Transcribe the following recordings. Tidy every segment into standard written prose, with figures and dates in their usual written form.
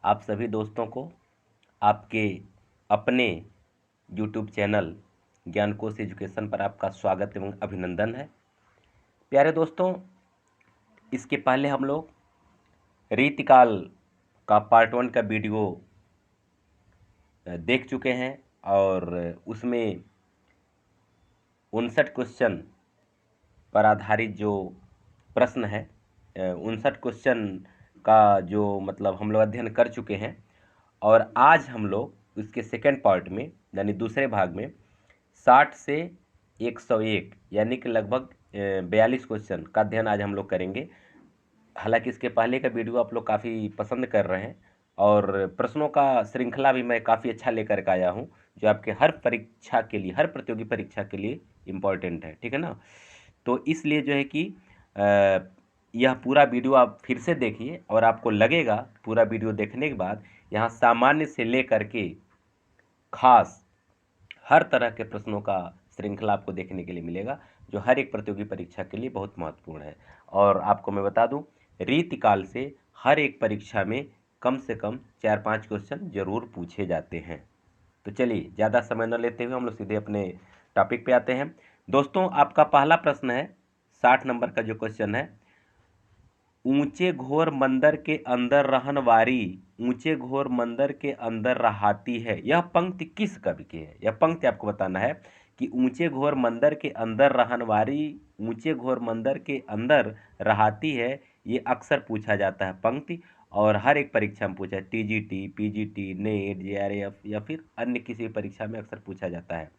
आप सभी दोस्तों को आपके अपने YouTube चैनल ज्ञानकोश एजुकेशन पर आपका स्वागत एवं अभिनंदन है। प्यारे दोस्तों, इसके पहले हम लोग रीतिकाल का पार्ट 1 का वीडियो देख चुके हैं और उसमें 59 क्वेश्चन पर आधारित जो प्रश्न है 59 क्वेश्चन का जो मतलब हम लोग अध्ययन कर चुके हैं और आज हम लोग उसके सेकेंड पार्ट में यानी दूसरे भाग में 60 से 101 यानी कि लगभग 42 क्वेश्चन का अध्ययन आज हम लोग करेंगे। हालांकि इसके पहले का वीडियो आप लोग काफ़ी पसंद कर रहे हैं और प्रश्नों का श्रृंखला भी मैं काफ़ी अच्छा लेकर के आया हूं जो आपके हर परीक्षा के लिए, हर प्रतियोगी परीक्षा के लिए इम्पोर्टेंट है, ठीक है ना। तो इसलिए जो है कि यह पूरा वीडियो आप फिर से देखिए और आपको लगेगा पूरा वीडियो देखने के बाद यहाँ सामान्य से लेकर के खास हर तरह के प्रश्नों का श्रृंखला आपको देखने के लिए मिलेगा जो हर एक प्रतियोगी परीक्षा के लिए बहुत महत्वपूर्ण है। और आपको मैं बता दूं, रीतिकाल से हर एक परीक्षा में कम से कम 4-5 क्वेश्चन जरूर पूछे जाते हैं। तो चलिए ज़्यादा समय न लेते हुए हम लोग सीधे अपने टॉपिक पे आते हैं। दोस्तों, आपका पहला प्रश्न है 60 नंबर का जो क्वेश्चन है, ऊंचे घोर मंदिर के अंदर रहन वारी ऊंचे घोर मंदिर के अंदर रहाती है। यह पंक्ति किस कवि की है? यह पंक्ति आपको बताना है कि ऊंचे घोर मंदिर के अंदर रहन वारी ऊंचे घोर मंदिर के अंदर रहाती है। ये अक्सर पूछा जाता है पंक्ति और हर एक परीक्षा में पूछा है, टीजीटी, पीजीटी, नेट, जेआरएफ या फिर अन्य किसी परीक्षा में अक्सर पूछा जाता है।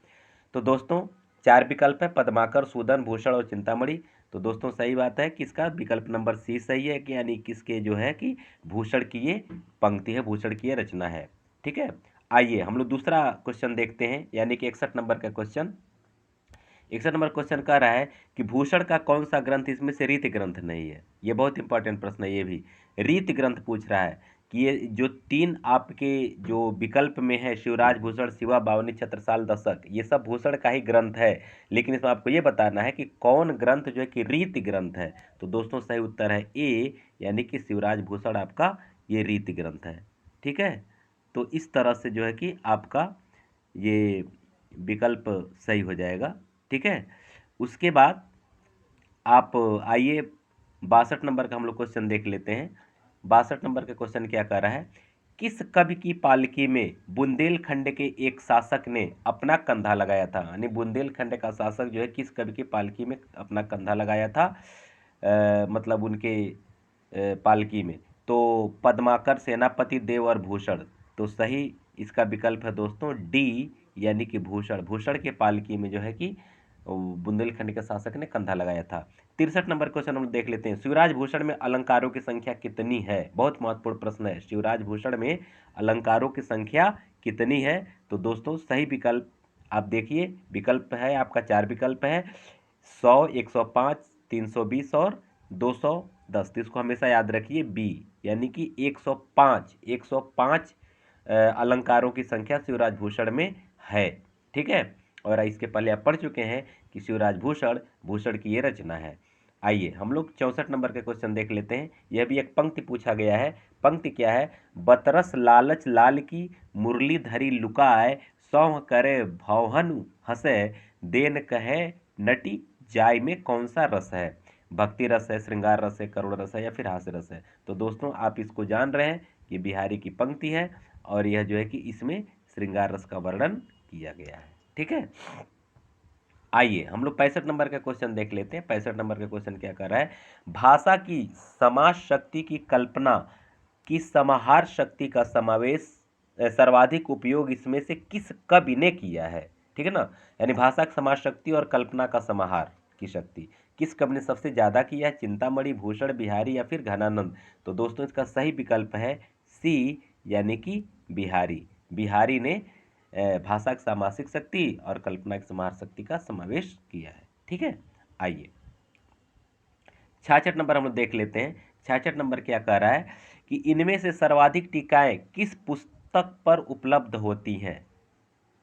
तो दोस्तों 4 विकल्प है, पद्माकर, सूदन, भूषण और चिंतामणि। तो दोस्तों सही बात है कि इसका विकल्प नंबर सी सही है कि यानी किसके जो है कि भूषण की ये पंक्ति है, भूषण की ये रचना है, ठीक है। आइए हम लोग दूसरा क्वेश्चन देखते हैं यानी कि 61 नंबर का क्वेश्चन। 61 नंबर क्वेश्चन कह रहा है कि भूषण का कौन सा ग्रंथ इसमें से रीति ग्रंथ नहीं है। ये बहुत इंपॉर्टेंट प्रश्न है, ये भी रीति ग्रंथ पूछ रहा है कि ये जो 3 आपके जो विकल्प में है, शिवराज भूषण, शिवा बावनी, छत्रसाल दशक, ये सब भूषण का ही ग्रंथ है, लेकिन इसमें आपको ये बताना है कि कौन ग्रंथ जो है कि रीति ग्रंथ है। तो दोस्तों सही उत्तर है ए, यानी कि शिवराज भूषण आपका ये रीति ग्रंथ है, ठीक है। तो इस तरह से जो है कि आपका ये विकल्प सही हो जाएगा, ठीक है। उसके बाद आप आइए 62 नंबर का हम लोग क्वेश्चन देख लेते हैं। 62 नंबर का क्वेश्चन क्या कह रहा है, किस कवि की पालकी में बुंदेलखंड के एक शासक ने अपना कंधा लगाया था। यानी बुंदेलखंड का शासक जो है किस कवि की पालकी में अपना कंधा लगाया था, मतलब उनके पालकी में। तो पद्माकर, सेनापति, देव और भूषण। तो सही इसका विकल्प है दोस्तों डी, यानी कि भूषण। भूषण के पालकी में जो है कि बुंदेलखंड के शासक ने कंधा लगाया था। 63 नंबर क्वेश्चन हम देख लेते हैं, शिवराज भूषण में अलंकारों की संख्या कितनी है। बहुत महत्वपूर्ण प्रश्न है, शिवराज भूषण में अलंकारों की संख्या कितनी है। तो दोस्तों सही विकल्प आप देखिए, विकल्प है आपका 4 विकल्प है, 100, 105, 320 और 210। तो इसको हमेशा याद रखिए बी, यानी कि 105 अलंकारों की संख्या शिवराज भूषण में है, ठीक है। और इसके पहले आप पढ़ चुके हैं कि शिवराज भूषण भूषण की ये रचना है। आइए हम लोग 64 नंबर के क्वेश्चन देख लेते हैं। यह भी एक पंक्ति पूछा गया है। पंक्ति क्या है, बतरस लालच लाल की मुरली धरी लुकाए, सौह करे भौहन हंसे, देन कहे नटी जाय में कौन सा रस है। भक्ति रस है, श्रृंगार रस है, करुण रस है या फिर हास्य रस है। तो दोस्तों आप इसको जान रहे हैं कि बिहारी की पंक्ति है और यह जो है कि इसमें श्रृंगार रस का वर्णन किया गया है, ठीक है। आइए हम लोग 65 नंबर का क्वेश्चन देख लेते हैं। 65 नंबर का क्वेश्चन क्या कर रहा है, भाषा की समाज शक्ति की कल्पना की समाहार शक्ति का समावेश सर्वाधिक उपयोग इसमें से किस कवि ने किया है, ठीक है ना। यानी भाषा की समाज शक्ति और कल्पना का समाहार की शक्ति किस कवि ने सबसे ज्यादा किया है, चिंतामणि, भूषण, बिहारी या फिर घनानंद। तो दोस्तों इसका सही विकल्प है सी, यानी कि बिहारी। बिहारी ने भाषा की सामासिक शक्ति और कल्पना की समाहार शक्ति का समावेश किया है, ठीक है। आइए 66 नंबर हम लोग देख लेते हैं। 66 नंबर क्या कह रहा है कि इनमें से सर्वाधिक टीकाएं किस पुस्तक पर उपलब्ध होती हैं।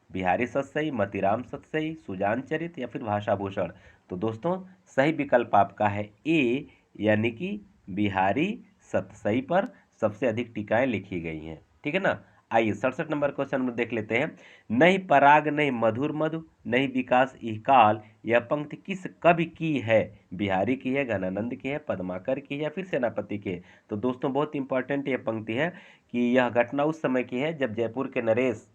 बिहारी सतसई, मतीराम सतसई, सुजान चरित या फिर भाषा भूषण। तो दोस्तों सही विकल्प आपका है ए, यानी कि बिहारी सतसई पर सबसे अधिक टीकाएं लिखी गई हैं। ठीक है ना। आइए 67 नंबर क्वेश्चन में देख लेते हैं। नहीं पराग नहीं मधुर मधु नहीं विकास इहकाल, यह पंक्ति किस कवि की है? बिहारी की है, घनानंद की है, पद्माकर की है या फिर सेनापति की है? तो दोस्तों बहुत इंपॉर्टेंट ये पंक्ति है कि यह घटना उस समय की है जब जयपुर के नरेश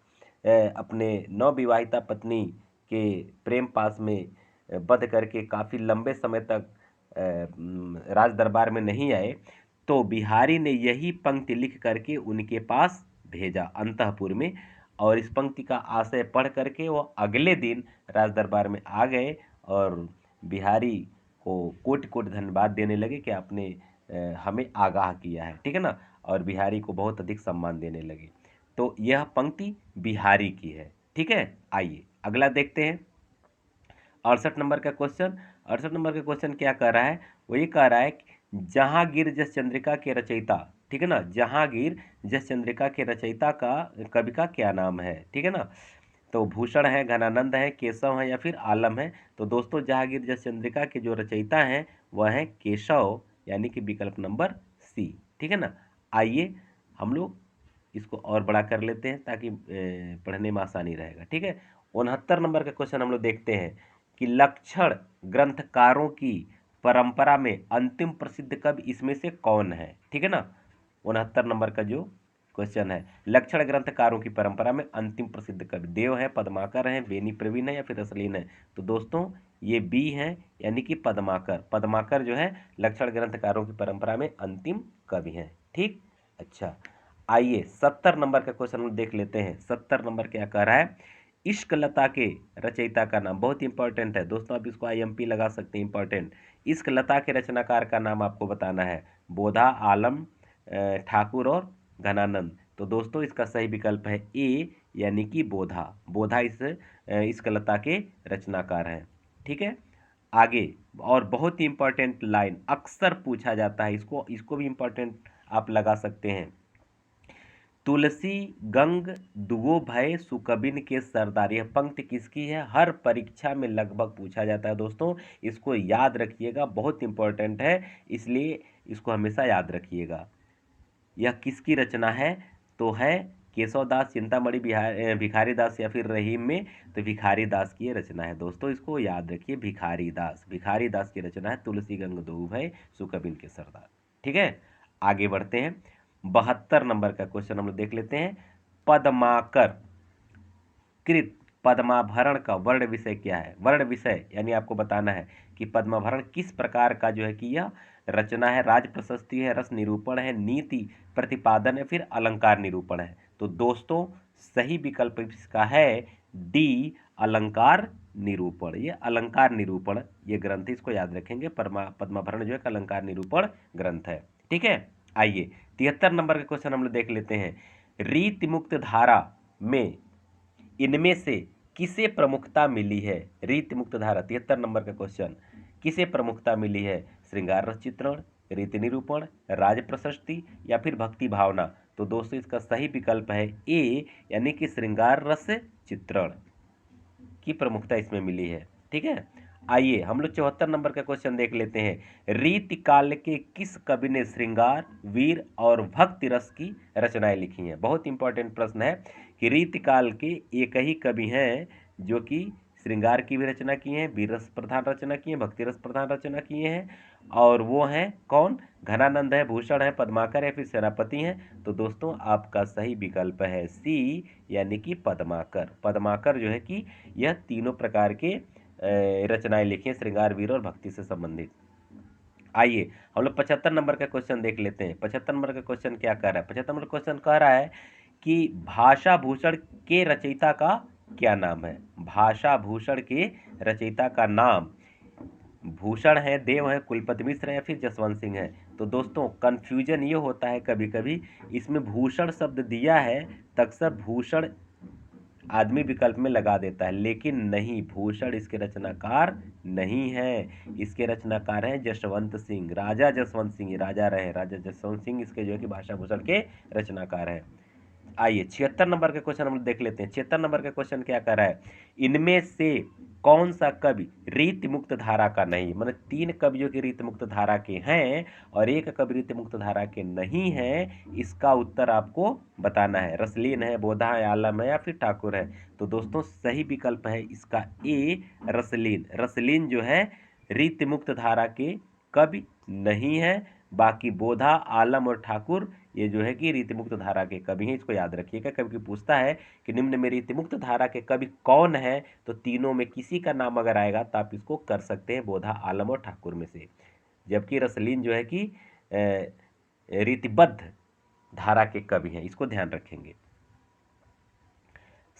अपने नवविवाहिता पत्नी के प्रेम पास में बंद करके काफ़ी लंबे समय तक राज दरबार में नहीं आए, तो बिहारी ने यही पंक्ति लिख करके उनके पास भेजा अंतःपुर में, और इस पंक्ति का आशय पढ़ करके वो अगले दिन राज दरबार में आ गए और बिहारी को कोटि कोटि धन्यवाद देने लगे कि आपने हमें आगाह किया है। ठीक है ना। और बिहारी को बहुत अधिक सम्मान देने लगे। तो यह पंक्ति बिहारी की है। ठीक है। आइए अगला देखते हैं 68 नंबर का क्वेश्चन। 68 नंबर का क्वेश्चन क्या कह रहा है? वो ये कह रहा है कि जहांगीर जस चंद्रिका के रचयिता, ठीक है ना, जहांगीर जस चंद्रिका के रचयिता का कवि का क्या नाम है? ठीक है ना। तो भूषण है, घनानंद है, केशव है या फिर आलम है? तो दोस्तों जहांगीर जस चंद्रिका के जो रचयिता हैं वह है केशव, यानी कि विकल्प नंबर सी। ठीक है ना। आइए हम लोग इसको और बड़ा कर लेते हैं ताकि पढ़ने में आसानी रहेगा। ठीक है। 69 नंबर का क्वेश्चन हम लोग देखते हैं कि लक्षण ग्रंथकारों की परंपरा में अंतिम प्रसिद्ध कवि इसमें से कौन है? ठीक है ना। 69 नंबर का जो क्वेश्चन है, लक्षण ग्रंथकारों की परंपरा में अंतिम प्रसिद्ध कवि देव है, पद्माकर है, बेनी प्रवीण है या फिर रसलीन है? तो दोस्तों ये बी है, यानी कि पद्माकर। पद्माकर जो है लक्षण ग्रंथकारों की परंपरा में अंतिम कवि हैं। ठीक। अच्छा, आइए 70 नंबर का क्वेश्चन हम देख लेते हैं। 70 नंबर क्या कह रहा है? इश्क लता के रचयिता का नाम, बहुत इंपॉर्टेंट है दोस्तों, आप इसको आईएमपी लगा सकते हैं, इंपॉर्टेंट। इश्क लता के रचनाकार का नाम आपको बताना है। बोधा, आलम, ठाकुर और घनानंद। तो दोस्तों इसका सही विकल्प है ए, यानी कि बोधा। बोधा इश्क लता के रचनाकार हैं। ठीक है। आगे और बहुत ही इंपॉर्टेंट लाइन अक्सर पूछा जाता है, इसको इसको भी इंपॉर्टेंट आप लगा सकते हैं। तुलसी गंग दुगो भय सुकबिन के सरदार, यह पंक्ति किसकी है? हर परीक्षा में लगभग पूछा जाता है दोस्तों, इसको याद रखिएगा, बहुत इंपॉर्टेंट है, इसलिए इसको हमेशा याद रखिएगा। यह किसकी रचना है? तो है केशवदास, चिंतामणि, भिखारी दास या फिर रहीम में? तो भिखारी दास की ये रचना है दोस्तों, इसको याद रखिए, भिखारी दास। भिखारी दास की रचना है तुलसी गंग दो भय सुकबिन के सरदार। ठीक है। आगे बढ़ते हैं 72 नंबर का क्वेश्चन हम लोग देख लेते हैं। पद्माकर कृत पद्माभरण का वर्ण विषय क्या है? वर्ण विषय यानी आपको बताना है कि पद्माभरण किस प्रकार का जो है कि यह रचना है। राज प्रशस्ति है, रस निरूपण है, नीति प्रतिपादन है, फिर अलंकार निरूपण है? तो दोस्तों सही विकल्प इसका है डी, अलंकार निरूपण। ये अलंकार निरूपण ये ग्रंथ, इसको याद रखेंगे, पद्माभरण जो है अलंकार निरूपण ग्रंथ है। ठीक है। आइए 73 नंबर का क्वेश्चन हम लोग देख लेते हैं। रीति मुक्त धारा में इनमें से किसे प्रमुखता मिली है? रीति मुक्त धारा 73 नंबर का क्वेश्चन, किसे प्रमुखता मिली है? श्रृंगार रस चित्रण, रीति निरूपण, राज प्रशस्ति या फिर भक्ति भावना? तो दोस्तों इसका सही विकल्प है ए, यानी कि श्रृंगार रस चित्रण की प्रमुखता इसमें मिली है। ठीक है। आइए हम लोग 74 नंबर का क्वेश्चन देख लेते हैं। रीति काल के किस कवि ने श्रृंगार, वीर और भक्ति रस की रचनाएं लिखी हैं? बहुत इंपॉर्टेंट प्रश्न है कि रीति काल के एक ही कवि हैं जो कि श्रृंगार की भी रचना किए हैं, वीर रस प्रधान रचना किए हैं, भक्ति रस प्रधान रचना किए हैं, और वो हैं कौन? घनानंद है, भूषण है, पद्माकर है, फिर सेनापति हैं? तो दोस्तों आपका सही विकल्प है सी, यानी कि पद्माकर। पद्माकर जो है कि यह तीनों प्रकार के रचनाएं लिखी हैं, श्रृंगार, वीर और भक्ति से संबंधित। आइए हम लोग 75 नंबर का क्वेश्चन देख लेते हैं। 75 नंबर का क्वेश्चन क्या कह रहा है? 75 नंबर क्वेश्चन कह रहा है कि भाषा भूषण के रचयिता का क्या नाम है? भाषा भूषण के रचयिता का नाम भूषण है, देव है, कुलपति मिश्र है या फिर जसवंत सिंह है? तो दोस्तों कंफ्यूजन ये होता है कभी कभी, इसमें भूषण शब्द दिया है तो अक्सर भूषण आदमी विकल्प में लगा देता है, लेकिन नहीं, भूषण इसके रचनाकार नहीं है। इसके रचनाकार हैं जसवंत सिंह, राजा जसवंत सिंह, राजा रहे राजा जसवंत सिंह इसके जो है कि भाषा भूषण के रचनाकार हैं। आइए 76 नंबर का क्वेश्चन हम लोग देख लेते हैं। 76 नंबर का क्वेश्चन क्या कर रहा है, इनमें से कौन सा कवि रीति मुक्त धारा का नहीं, मतलब 3 कवियों की रीति मुक्त धारा के हैं और एक कवि रीति मुक्त धारा के नहीं है, इसका उत्तर आपको बताना है। रसलीन है, बोधा है, आलम है या फिर ठाकुर है। तो दोस्तों सही विकल्प है इसका ए, रसलीन। रसलीन जो है रीति मुक्त धारा के कवि नहीं है, बाकी बोधा, आलम और ठाकुर ये जो है कि रीति मुक्त धारा के कवि हैं। इसको याद रखिएगा। कभी पूछता है कि निम्न में रीति मुक्त धारा के कवि कौन है, तो तीनों में किसी का नाम अगर आएगा तो आप इसको कर सकते हैं बोधा, आलम और ठाकुर में से। जबकि रसलीन जो है कि रीतिबद्ध धारा के कवि हैं, इसको ध्यान रखेंगे।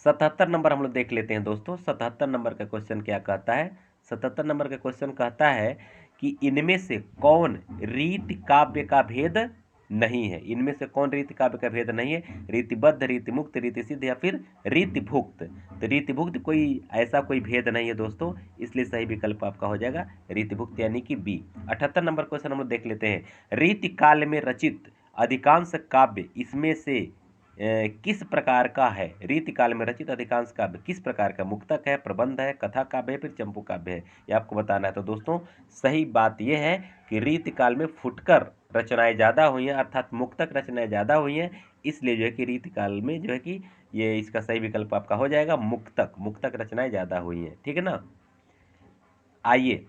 77 नंबर हम लोग देख लेते हैं दोस्तों। 77 नंबर का क्वेश्चन क्या कहता है, 77 नंबर का क्वेश्चन कहता है कि इनमें से कौन रीति काव्य का भेद नहीं है। इनमें से कौन रीति काव्य का भेद नहीं है, रीतिबद्ध, रीति मुक्त, रीति सिद्ध या फिर रीतिभुक्त। तो रीतिभुक्त कोई ऐसा कोई भेद नहीं है दोस्तों, इसलिए सही विकल्प आपका हो जाएगा रीतिभुक्त यानी कि बी। 78 नंबर क्वेश्चन हम लोग देख लेते हैं। रीति काल में रचित अधिकांश काव्य इसमें से किस प्रकार का है। रीति काल में रचित अधिकांश काव्य किस प्रकार का, मुक्तक है, प्रबंध है, कथा काव्य है, फिर चंपू काव्य है, ये आपको बताना है। तो दोस्तों सही बात यह है कि रीति काल में फुटकर रचनाएं ज़्यादा हुई हैं, अर्थात मुक्तक रचनाएं ज़्यादा हुई हैं, इसलिए जो है कि रीति काल में जो है कि ये इसका सही विकल्प आपका हो जाएगा मुक्तक। मुक्तक रचनाएं ज़्यादा हुई हैं, ठीक है ना। आइए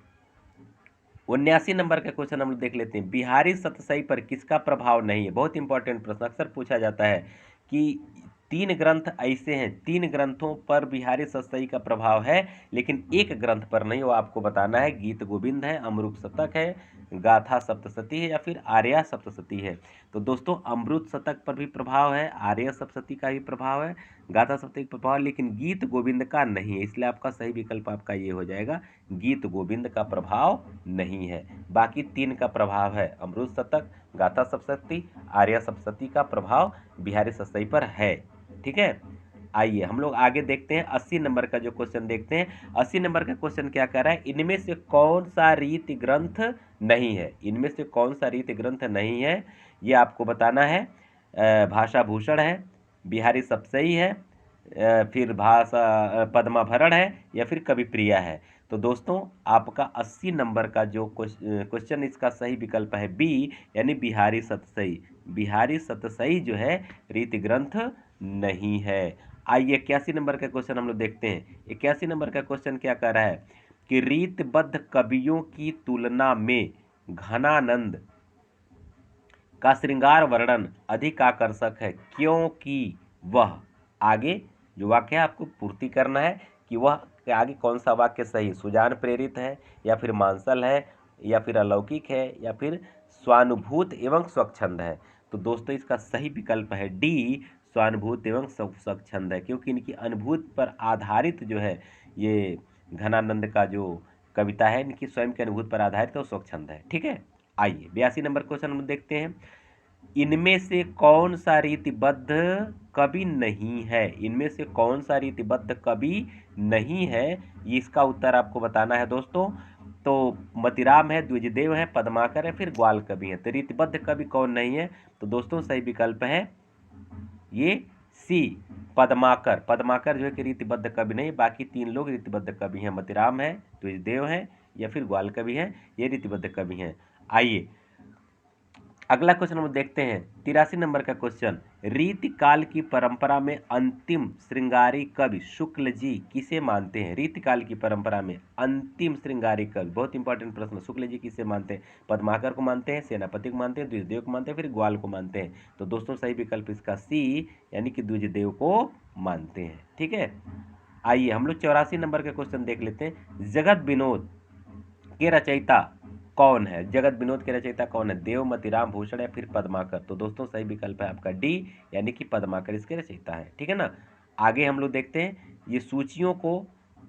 79 नंबर का क्वेश्चन हम लोग देख लेते हैं। बिहारी सतसई पर किसका प्रभाव नहीं है। बहुत इंपॉर्टेंट प्रश्न, अक्सर पूछा जाता है कि 3 ग्रंथ ऐसे हैं, 3 ग्रंथों पर बिहारी सतसई का प्रभाव है लेकिन एक ग्रंथ पर नहीं, वो आपको बताना है। गीत गोविंद है, अमृत शतक है, गाथा सप्तशती है या फिर आर्या सप्तशती है। तो दोस्तों अमृत शतक पर भी प्रभाव है, आर्या सप्तशती का भी प्रभाव है, गाथा सप्तशती का प्रभाव, लेकिन गीत गोविंद का नहीं है, इसलिए आपका सही विकल्प आपका ये हो जाएगा, गीत गोविंद का प्रभाव नहीं है। बाकी 3 का प्रभाव है, अमृत शतक, गाथा सप्तशती, आर्या सप्तशती का प्रभाव बिहारी सतसई पर है, ठीक है। आइए हम लोग आगे देखते हैं 80 नंबर का जो क्वेश्चन देखते हैं। 80 नंबर का क्वेश्चन क्या कह रहा है, इनमें से कौन सा रीति ग्रंथ नहीं है। इनमें से कौन सा रीति ग्रंथ नहीं है ये आपको बताना है। भाषा भूषण है, बिहारी सतसई है, फिर भाषा पद्माभरण है या फिर कविप्रिया है। तो दोस्तों आपका 80 नंबर का जो क्वेश्चन इसका सही विकल्प है बी, यानी बिहारी सतसई। बिहारी सतसई जो है रीति ग्रंथ नहीं है। आइए 81 नंबर का क्वेश्चन हम लोग देखते हैं। 81 नंबर का क्वेश्चन क्या कह रहा है कि रीतबद्ध कवियों की तुलना में घनानंद का श्रृंगार वर्णन अधिक आकर्षक है क्योंकि वह, आगे जो वाक्य है आपको पूर्ति करना है कि वह आगे कौन सा वाक्य सही, सुजान प्रेरित है या फिर मांसल है या फिर अलौकिक है या फिर स्वानुभूत एवं स्वच्छंद है। तो दोस्तों इसका सही विकल्प है डी, स्वानुभूत एवं स्वच्छंद है, क्योंकि इनकी अनुभूति पर आधारित जो है ये घनानंद का जो कविता है इनकी स्वयं की अनुभूति पर आधारित और स्वच्छंद है, ठीक है। आइए 82 नंबर क्वेश्चन हम देखते हैं। इनमें से कौन सा रीतिबद्ध कवि नहीं है। इनमें से कौन सा रीतिबद्ध कवि नहीं है, इसका उत्तर आपको बताना है दोस्तों। तो मतिराम है, द्विजदेव है, पद्माकर है, फिर ग्वाल कवि है। तो रीतिबद्ध कवि कौन नहीं है, तो दोस्तों सही विकल्प है ये सी, पद्माकर। पद्माकर जो है कि रीतिबद्ध कवि नहीं, बाकी 3 लोग रीतिबद्ध कवि हैं। मतिराम है, द्विजदेव है या फिर ग्वाल कवि है, ये रीतिबद्ध कवि हैं। आइए अगला क्वेश्चन हम देखते हैं 83 नंबर का क्वेश्चन। रीति काल की परंपरा में अंतिम श्रृंगारी कवि शुक्ल जी किसे मानते हैं। रीति काल की परंपरा में अंतिम श्रृंगारी कवि, बहुत इंपॉर्टेंट प्रश्न, शुक्ल जी किसे मानते हैं। पद्माकर को मानते हैं, सेनापति को मानते हैं, द्विजदेव को मानते हैं, फिर ग्वाल को मानते हैं। तो दोस्तों सही विकल्प इसका सी, यानी कि द्विजदेव को मानते हैं, ठीक है। आइए हम लोग 84 नंबर का क्वेश्चन देख लेते हैं। जगत विनोद के रचयिता कौन है। जगत विनोद के रचयिता कौन है, देव, मतिराम, भूषण या फिर पद्माकर। तो दोस्तों सही विकल्प है आपका डी, यानी कि पद्माकर इसके रचयिता है, ठीक है ना। आगे हम लोग देखते हैं ये सूचियों को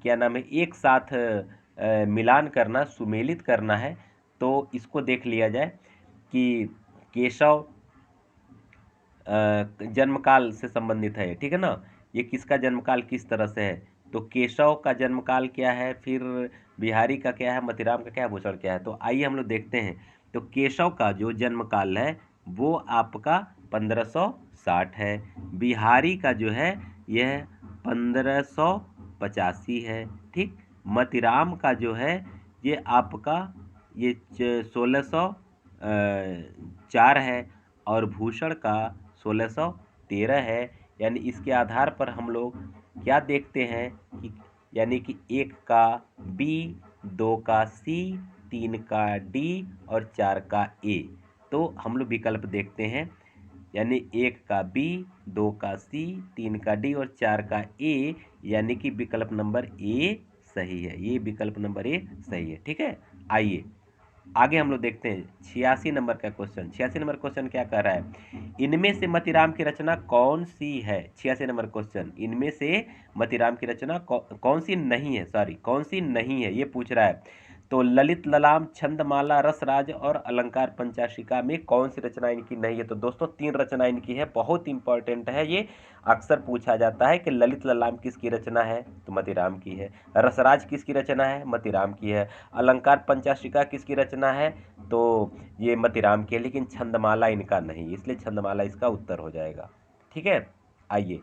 क्या नाम है एक साथ मिलान करना, सुमेलित करना है। तो इसको देख लिया जाए कि केशव जन्मकाल से संबंधित है, ठीक है ना। ये किसका जन्मकाल किस तरह से है, तो केशव का जन्मकाल क्या है, फिर बिहारी का क्या है, मतिराम का क्या है, भूषण क्या है। तो आइए हम लोग देखते हैं। तो केशव का जो जन्मकाल है वो आपका 1560 है। बिहारी का जो है यह 1585 है। ठीक। मतीराम का जो है ये आपका ये 1604 है और भूषण का 1613 है। यानी इसके आधार पर हम लोग क्या देखते हैं कि यानी कि 1 का बी, 2 का सी, 3 का डी और 4 का ए। तो हम लोग विकल्प देखते हैं, यानी 1 का बी, 2 का सी, 3 का डी और 4 का ए, यानी कि विकल्प नंबर ए सही है। ये विकल्प नंबर ए सही है। ठीक है। आइए आगे हम लोग देखते हैं 86 नंबर का क्वेश्चन। 86 नंबर क्वेश्चन क्या कह रहा है, इनमें से मतीराम की रचना कौन सी है। 86 नंबर क्वेश्चन, इनमें से मतीराम की रचना कौन सी नहीं है, सॉरी कौन सी नहीं है ये पूछ रहा है। तो ललित ललाम, छंदमाला, रसराज और अलंकार पंचाशिका में कौन सी रचना इनकी नहीं है। तो दोस्तों 3 रचना इनकी है, बहुत इंपॉर्टेंट है ये। अक्सर पूछा जाता है कि ललित ललाम किसकी रचना है, तो मतीराम की है। रसराज किसकी रचना है, मतीराम की है। अलंकार पंचाशिका किसकी रचना है, तो ये मतीराम की है। लेकिन छंदमाला इनका नहीं, इसलिए छंदमाला इसका उत्तर हो जाएगा। ठीक है। आइए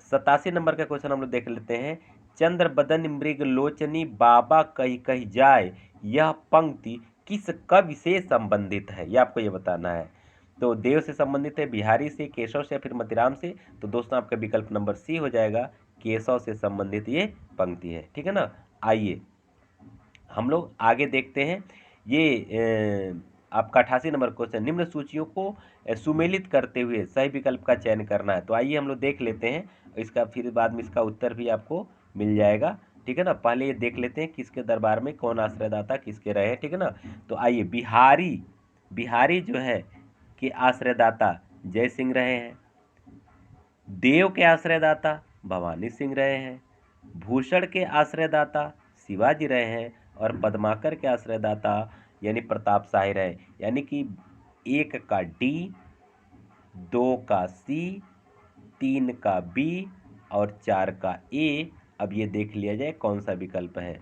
87 नंबर का क्वेश्चन हम लोग देख लेते हैं। चंद्र बदन मृग लोचनी बाबा कही कही जाए, यह पंक्ति किस कवि से संबंधित है, ये आपको ये बताना है। तो देव से संबंधित है, बिहारी से, केशव से, फिर मतीराम से। तो दोस्तों आपका विकल्प नंबर सी हो जाएगा, केशव से संबंधित ये पंक्ति है। ठीक है ना। आइए हम लोग आगे देखते हैं। ये आपका 88 नंबर क्वेश्चन, निम्न सूचियों को सुमेलित करते हुए सही विकल्प का चयन करना है। तो आइए हम लोग देख लेते हैं, इसका फिर बाद में इसका उत्तर भी आपको मिल जाएगा। ठीक है ना। पहले ये देख लेते हैं किसके दरबार में कौन आश्रयदाता किसके रहे हैं। ठीक है ना। तो आइए बिहारी जो है कि आश्रयदाता जय सिंह रहे हैं। देव के आश्रयदाता भवानी सिंह रहे हैं। भूषण के आश्रयदाता शिवाजी रहे हैं। और पद्माकर के आश्रयदाता यानी प्रताप शाही रहे। यानी कि 1 का डी, 2 का सी, 3 का बी और 4 का ए। अब ये देख लिया जाए कौन सा विकल्प है।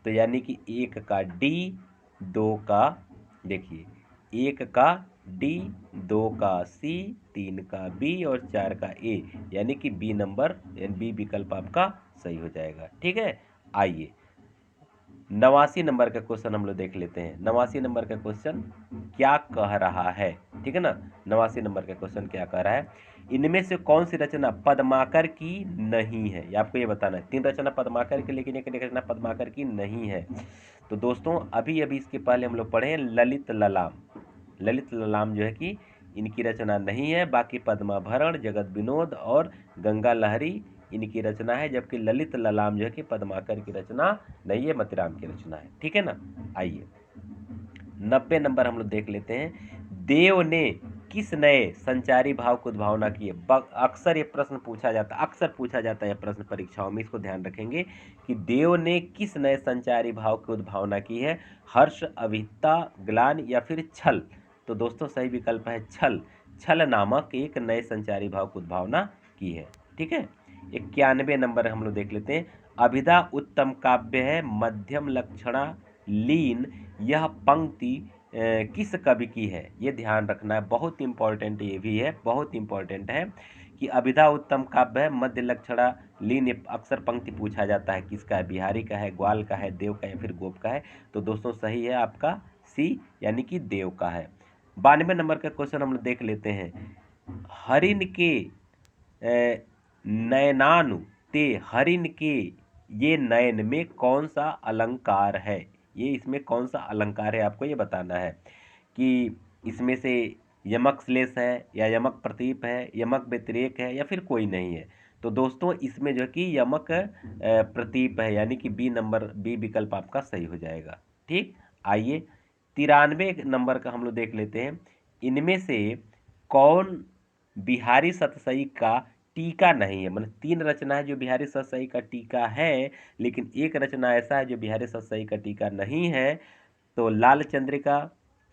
तो यानी कि 1 का डी, 2 का, देखिए 1 का डी, 2 का सी, 3 का बी और 4 का ए, यानी कि बी नंबर बी विकल्प आपका सही हो जाएगा। ठीक है। आइए 89 नंबर का क्वेश्चन हम लोग देख लेते हैं। 89 नंबर का क्वेश्चन क्या कह रहा है। ठीक है ना। 89 नंबर का क्वेश्चन क्या कह रहा है, इनमें से कौन सी रचना पद्माकर की नहीं है, ये आपको ये बताना है। 3 रचना पद्माकर की, लेकिन एक रचना पद्माकर की नहीं है। तो दोस्तों अभी इसके पहले हम लोग पढ़े ललित ललाम। ललित ललाम जो है कि इनकी रचना नहीं है। बाकी पद्माभरण, जगत विनोद और गंगा लहरी इनकी रचना है, जबकि ललित ललाम जो है कि पद्माकर की रचना नहीं है, मतीराम की रचना है। ठीक है ना। आइए 90 नंबर हम लोग देख लेते हैं। देव ने किस नए संचारी भाव की उद्भावना की है। अक्सर ये प्रश्न पूछा जाता है, अक्सर पूछा जाता है यह प्रश्न परीक्षाओं में, इसको ध्यान रखेंगे कि देव ने किस नए संचारी भाव की उद्भावना की है। हर्ष, अभिता, ग्लान या फिर छल। तो दोस्तों सही विकल्प है छल। छल नामक एक नए संचारी भाव की उद्भावना की है। ठीक है। 91 नंबर हम लोग देख लेते हैं। अभिधा उत्तम काव्य है, मध्यम लक्षणा लीन, यह पंक्ति किस कवि की है, ये ध्यान रखना है। बहुत इंपॉर्टेंट ये भी है, बहुत इंपॉर्टेंट है कि अभिधा उत्तम काव्य है, मध्य लक्षणा लीन, अक्सर पंक्ति पूछा जाता है किसका है, बिहारी का है, ग्वाल का है, देव का है या फिर गोप का है। तो दोस्तों सही है आपका सी, यानी कि देव का है। 92 नंबर का क्वेश्चन हम लोग देख लेते हैं। हरिण के नयनानु ते हरिण के ये नयन में कौन सा अलंकार है, ये इसमें कौन सा अलंकार है आपको ये बताना है कि इसमें से यमक श्लेष है या यमक प्रतीप है, यमक व्यतिरेक है या फिर कोई नहीं है। तो दोस्तों इसमें जो है कि यमक प्रतीप है, यानी कि बी नंबर, बी विकल्प आपका सही हो जाएगा। ठीक। आइए 93 नंबर का हम लोग देख लेते हैं। इनमें से कौन बिहारी सतसई का टीका नहीं है। मतलब 3 रचना है जो बिहारी सतसई का टीका है, लेकिन एक रचना ऐसा है जो बिहारी सतसई का टीका नहीं है। तो लाल चंद्रिका,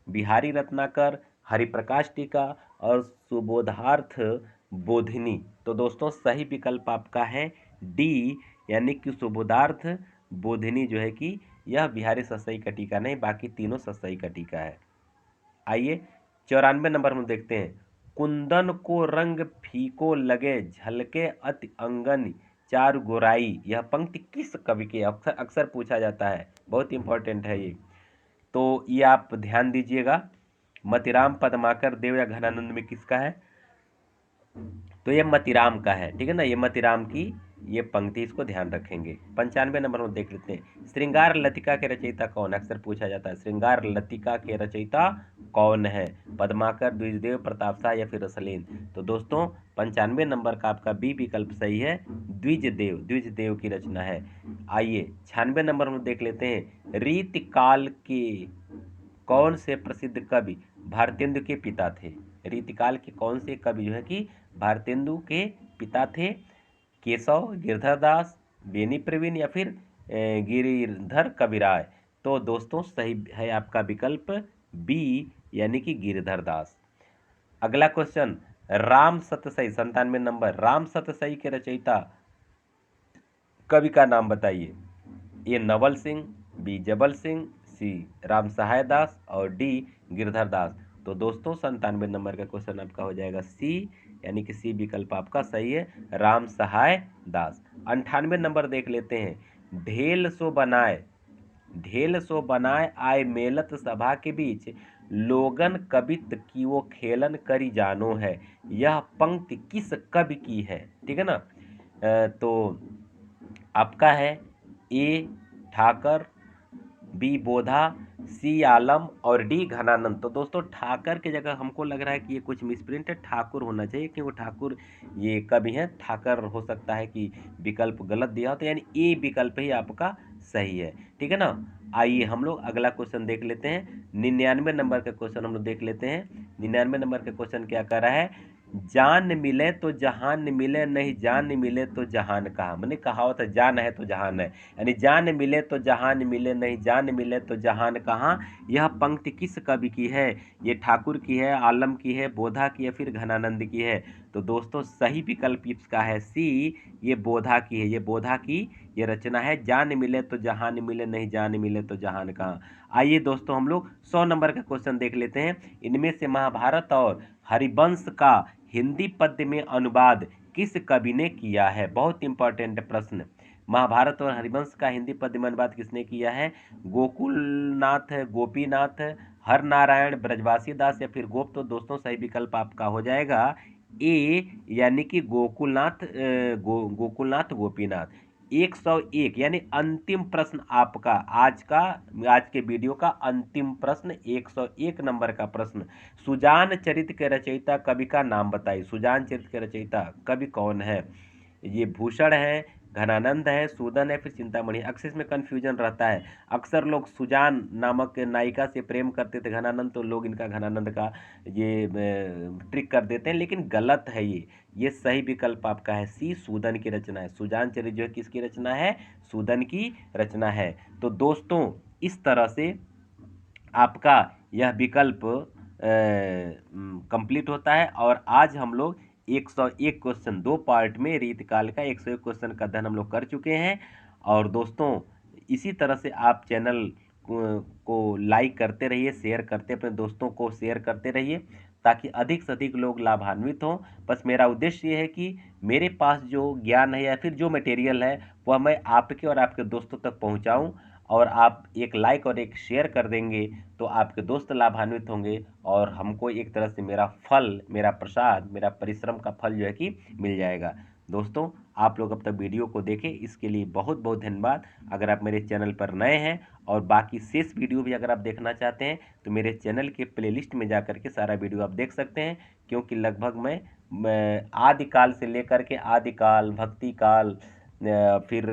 बिहारी रत्नाकर, हरिप्रकाश टीका और सुबोधार्थ बोधिनी। तो दोस्तों सही विकल्प आपका है डी, यानी कि सुबोधार्थ बोधिनी जो है कि यह बिहारी सतसई का टीका नहीं, बाकी तीनों सतसई का टीका है। आइए 94 नंबर हम देखते हैं। कुंदन को रंग फीको लगे, झलके अति अंगन चारु गोराई। यह पंक्ति किस कवि की? अक्सर अक्सर पूछा जाता है, बहुत इंपॉर्टेंट है ये। तो ये आप ध्यान दीजिएगा, मतिराम पद्माकर देव या घनानंद में किसका है? तो ये मतिराम का है, ठीक है ना, ये मतिराम की ये पंक्ति, इसको ध्यान रखेंगे। 95 नंबर में देख लेते हैं, श्रृंगार लतिका के रचयिता कौन? अक्सर पूछा जाता है, श्रृंगार लतिका के रचयिता कौन है? पद्माकर, द्विजदेव, प्रताप शाह या फिर रसलीन? तो दोस्तों 95 नंबर का आपका बी विकल्प सही है, द्विजदेव, द्विजदेव की रचना है। आइए 96 नंबर में देख लेते हैं, रीतिकाल के कौन से प्रसिद्ध कवि भारतेंदु के पिता थे? रीतिकाल के कौन से कवि जो है कि भारतेंदु के पिता थे? केशव, गिरधर दास, बेनी प्रवीण या फिर गिरिधर कविराय? तो दोस्तों सही है आपका विकल्प बी, यानी कि गिरधर दास। अगला क्वेश्चन, राम सतसई 97 नंबर, राम सतसई के रचयिता कवि का नाम बताइए। ए नवल सिंह, बी जबल सिंह, सी राम सहाय दास और डी गिरधर दास? तो दोस्तों 97 नंबर का क्वेश्चन आपका हो जाएगा सी, यानी कि सी विकल्प आपका सही है, राम सहाय दास। 98 नंबर देख लेते हैं, ढेल सो बनाए, ढेल सो बनाए आए मेलत सभा के बीच, लोगन कवित की वो खेलन करी जानो है। यह पंक्ति किस कवि की है? ठीक है ना। तो आपका है ए ठाकर, बी बोधा, सी आलम और डी घनानंद। तो दोस्तों ठाकर की जगह हमको लग रहा है कि ये कुछ मिसप्रिंट है, ठाकुर होना चाहिए, क्योंकि ठाकुर ये कवि हैं, ठाकर हो सकता है कि विकल्प गलत दिया हो, तो यानी ए विकल्प ही आपका सही है, ठीक है ना। आइए हम लोग अगला क्वेश्चन देख लेते हैं, 99 नंबर का क्वेश्चन हम लोग देख लेते हैं। 99 नंबर का क्वेश्चन क्या कर रहा है, जान मिले तो जहान मिले, नहीं जान मिले तो जहान कहाँ? मैंने कहावत है, जान है तो जहान है, यानी जान मिले तो जहान मिले, नहीं जान मिले तो जहान कहाँ? यह पंक्ति किस कवि की है? ये ठाकुर की है, आलम की है, बोधा की है, फिर घनानंद की है? तो दोस्तों सही विकल्प इसका है सी, ये बोधा की है, ये बोधा की ये रचना है, जान मिले तो जहान मिले, नहीं जान मिले तो जहान कहाँ। आइए दोस्तों हम लोग 100 नंबर का क्वेश्चन देख लेते हैं, इनमें से महाभारत और हरिवंश का हिंदी पद्य में अनुवाद किस कवि ने किया है? बहुत इंपॉर्टेंट प्रश्न। महाभारत और हरिवंश का हिंदी पद्य में अनुवाद किसने किया है? गोकुलनाथ, गोपीनाथ, हर नारायण, ब्रजवासी दास या फिर गोप? तो दोस्तों सही विकल्प आपका हो जाएगा ए, यानी कि गोकुलनाथ, गोकुलनाथ गोपीनाथ। 101 यानी अंतिम प्रश्न आपका आज के वीडियो का अंतिम प्रश्न, 101 नंबर का प्रश्न, सुजान चरित्र के रचयिता कवि का नाम बताइए। सुजान चरित्र के रचयिता कवि कौन है? ये भूषण है, घनानंद है, सूदन है, फिर चिंतामणि? अक्सर इसमें कन्फ्यूजन रहता है, अक्सर लोग सुजान नामक नायिका से प्रेम करते थे, घनानंद, तो लोग इनका घनानंद का ये ट्रिक कर देते हैं, लेकिन गलत है ये सही विकल्प आपका है सी, सूदन की रचना है। सुजान चरित्र जो है किसकी रचना है? सूदन की रचना है। तो दोस्तों इस तरह से आपका यह विकल्प कंप्लीट होता है, और आज हम लोग 101 क्वेश्चन, 2 पार्ट में रीतकाल का 101 क्वेश्चन का अध्ययन हम लोग कर चुके हैं। और दोस्तों इसी तरह से आप चैनल को लाइक करते रहिए, शेयर करते, अपने दोस्तों को शेयर करते रहिए, ताकि अधिक से अधिक लोग लाभान्वित हों। बस मेरा उद्देश्य ये है कि मेरे पास जो ज्ञान है या फिर जो मटेरियल है वह मैं आपके और आपके दोस्तों तक पहुंचाऊं, और आप एक लाइक और एक शेयर कर देंगे तो आपके दोस्त लाभान्वित होंगे, और हमको एक तरह से मेरा फल, मेरा प्रसाद, मेरा परिश्रम का फल जो है कि मिल जाएगा। दोस्तों आप लोग अब तक वीडियो को देखें, इसके लिए बहुत बहुत धन्यवाद। अगर आप मेरे चैनल पर नए हैं और बाकी शेष वीडियो भी अगर आप देखना चाहते हैं तो मेरे चैनल के प्लेलिस्ट में जाकर के सारा वीडियो आप देख सकते हैं, क्योंकि लगभग मैं आदिकाल से लेकर के आदिकाल, भक्ति काल, फिर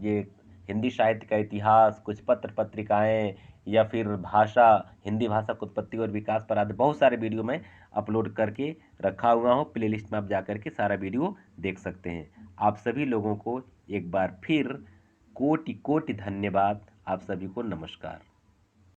ये हिंदी साहित्य का इतिहास, कुछ पत्र पत्रिकाएं, या फिर भाषा, हिंदी भाषा की उत्पत्ति और विकास पर आदि बहुत सारे वीडियो मैं अपलोड करके रखा हुआ हूँ। प्लेलिस्ट में आप जाकर के सारा वीडियो देख सकते हैं। आप सभी लोगों को एक बार फिर कोटि कोटि धन्यवाद। आप सभी को नमस्कार।